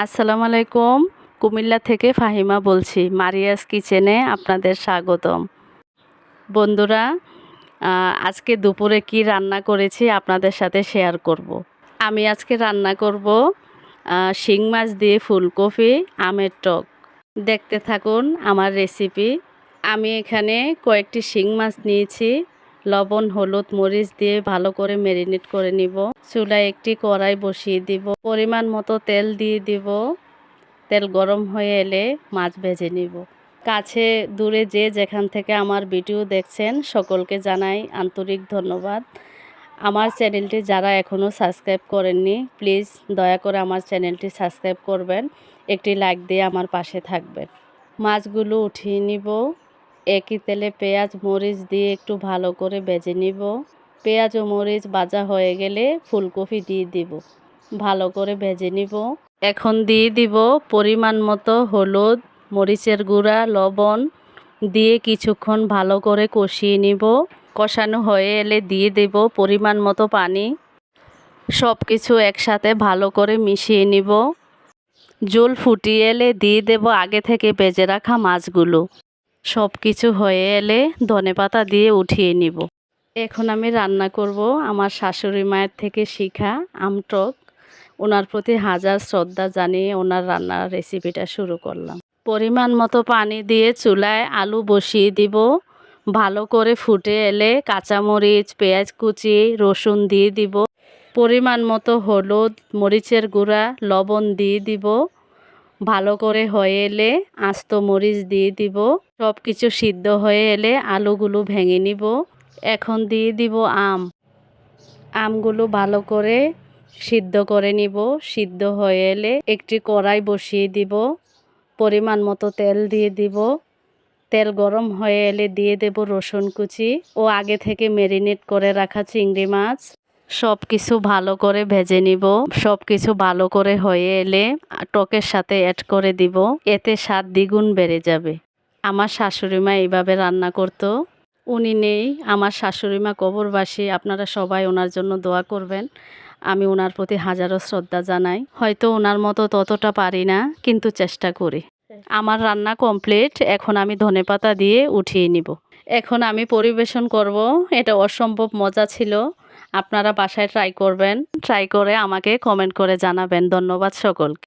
আসসালামু আলাইকুম। কুমিল্লা থেকে ফাহিমা বলছি। মারিয়াস কিচেনে আপনাদের স্বাগতম। বন্ধুরা, আজকে দুপুরে কি রান্না করেছি আপনাদের সাথে শেয়ার করব। আমি আজকে রান্না করব শিং মাছ দিয়ে ফুলকপি আমের টক। দেখতে থাকুন আমার রেসিপি। আমি এখানে কয়েকটি শিং মাছ নিয়েছি। লবণ, হলুদ, মরিচ দিয়ে ভালো করে ম্যারিনেট করে নিব। চুলায় একটি কড়াই বসিয়ে দিব। পরিমাণ মতো তেল দিয়ে দিব। তেল গরম হয়ে এলে মাছ ভেজে নিব। কাছে দূরে যে যেখান থেকে আমার ভিডিও দেখছেন সকলকে জানাই আন্তরিক ধন্যবাদ। আমার চ্যানেলটি যারা এখনও সাবস্ক্রাইব করেননি প্লিজ দয়া করে আমার চ্যানেলটি সাবস্ক্রাইব করবেন, একটি লাইক দিয়ে আমার পাশে থাকবেন। মাছগুলো উঠিয়ে নিব। একই তেলে পেঁয়াজ মরিচ দিয়ে একটু ভালো করে ভেজে নিব। পেঁয়াজ ও মরিচ ভাজা হয়ে গেলে ফুলকপি দিয়ে দিব, ভালো করে ভেজে নিব। এখন দিয়ে দিব পরিমাণ মতো হলুদ, মরিচের গুঁড়া, লবণ দিয়ে কিছুক্ষণ ভালো করে কষিয়ে নিব। কষানো হয়ে এলে দিয়ে দেব পরিমাণ মতো পানি। সব কিছু একসাথে ভালো করে মিশিয়ে নিব। ঝোল ফুটিয়ে এলে দিয়ে দেব আগে থেকে ভেজে রাখা মাছগুলো। সব কিছু হয়ে এলে ধনেপাতা দিয়ে উঠিয়ে নিব। এখন আমি রান্না করব আমার শাশুড়ি মায়ের থেকে শেখা আমটক। ওনার প্রতি হাজার শ্রদ্ধা জানিয়ে ওনার রান্নার রেসিপিটা শুরু করলাম। পরিমাণ মতো পানি দিয়ে চুলায় আলু বসিয়ে দিব। ভালো করে ফুটে এলে কাঁচামরিচ, পেঁয়াজ কুচি, রসুন দিয়ে দিব। পরিমাণ মতো হলুদ, মরিচের গুঁড়া, লবণ দিয়ে দিব। ভালো করে হয়ে এলে আস্ত মরিচ দিয়ে দিব। সব কিছু সিদ্ধ হয়ে এলে আলুগুলো ভেঙে নিব। এখন দিয়ে দিব আমগুলো ভালো করে সিদ্ধ করে নিব। সিদ্ধ হয়ে এলে একটি কড়াই বসিয়ে দিব। পরিমাণ মতো তেল দিয়ে দিব। তেল গরম হয়ে এলে দিয়ে দেব রসুন কুচি ও আগে থেকে ম্যারিনেট করে রাখা চিংড়ি মাছ। সব কিছু ভালো করে ভেজে নিব। সব কিছু ভালো করে হয়ে এলে টকের সাথে অ্যাড করে দিব। এতে স্বাদ দ্বিগুণ বেড়ে যাবে। আমার শাশুড়ি মা এইভাবে রান্না করতো। উনি নেই, আমার শাশুড়ি মা কবরবাসী। আপনারা সবাই ওনার জন্য দোয়া করবেন। আমি ওনার প্রতি হাজারো শ্রদ্ধা জানাই। হয়তো ওনার মতো ততটা পারি না, কিন্তু চেষ্টা করি। আমার রান্না কমপ্লিট। এখন আমি ধনেপাতা দিয়ে উঠিয়ে নিব। এখন আমি পরিবেশন করব। এটা অসম্ভব মজা ছিল। আপনারা বাসায় ট্রাই করবেন। ট্রাই করে আমাকে কমেন্ট করে জানাবেন। ধন্যবাদ সকলকে।